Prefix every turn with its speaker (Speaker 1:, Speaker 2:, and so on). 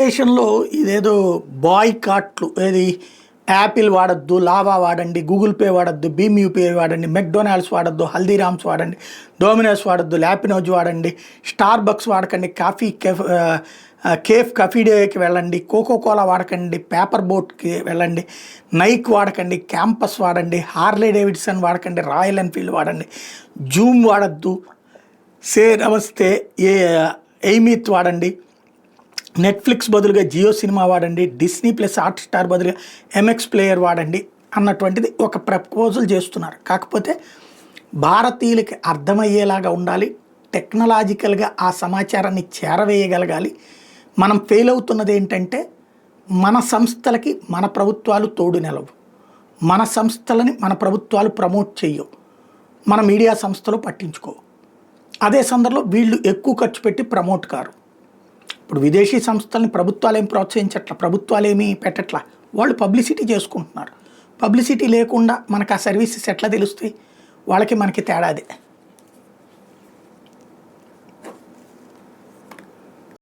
Speaker 1: దేశంలో ఇదేదో బాయ్‌కాట్లు ఏది యాపిల్ వాడొద్దు, లావా వాడండి, గూగుల్ పే వాడొద్దు, భీమ్ యూపీఐ వాడండి, మెక్‌డొనాల్డ్స్ వాడొద్దు, హల్దీరామ్స్ వాడండి, డొమినోస్ వాడొద్దు, లాపినోజ్ వాడండి, స్టార్ బక్స్ వాడకండి, కేఫ్ కాఫీ డేకి వెళ్ళండి, కోకో కోలా వాడకండి, పేపర్ బోట్‌కి వెళ్ళండి, నైక్ వాడకండి, క్యాంపస్ వాడండి, హార్లీ డేవిడ్సన్ వాడకండి, రాయల్ ఎన్‌ఫీల్డ్ వాడండి, జూమ్ వాడొద్దు, నమస్తే ఎయిమీత్ వాడండి, నెట్‌ఫ్లిక్స్ బదులుగా జియో సినిమా వాడండి, డిస్నీ ప్లస్ హాట్‌స్టార్ బదులుగా ఎంఎక్స్ ప్లేయర్ వాడండి అన్నటువంటిది ఒక ప్రపోజల్ చేస్తున్నారు. కాకపోతే భారతీయులకి అర్థమయ్యేలాగా ఉండాలి, టెక్నాలజికల్‌గా ఆ సమాచారాన్ని చేరవేయగలగాలి. మనం ఫెయిల్ అవుతున్నది ఏంటంటే మన సంస్థలకి మన ప్రభుత్వాలు తోడు నిలవు, మన సంస్థలని మన ప్రభుత్వాలు ప్రమోట్ చేయవు, మన మీడియా సంస్థలు పట్టించుకోవు. అదే సందర్భంలో వీళ్ళు ఎక్కువ ఖర్చు పెట్టి ప్రమోట్ కారు. ఇప్పుడు విదేశీ సంస్థల్ని ప్రభుత్వాలు ఏం ప్రోత్సహించట్ల, ప్రభుత్వాలు ఏమీ పెట్టట్లా, వాళ్ళు పబ్లిసిటీ చేసుకుంటున్నారు. పబ్లిసిటీ లేకుండా మనకు ఆ సర్వీసెస్ ఎట్లా తెలుస్తాయి? వాళ్ళకి మనకి తేడా అదే.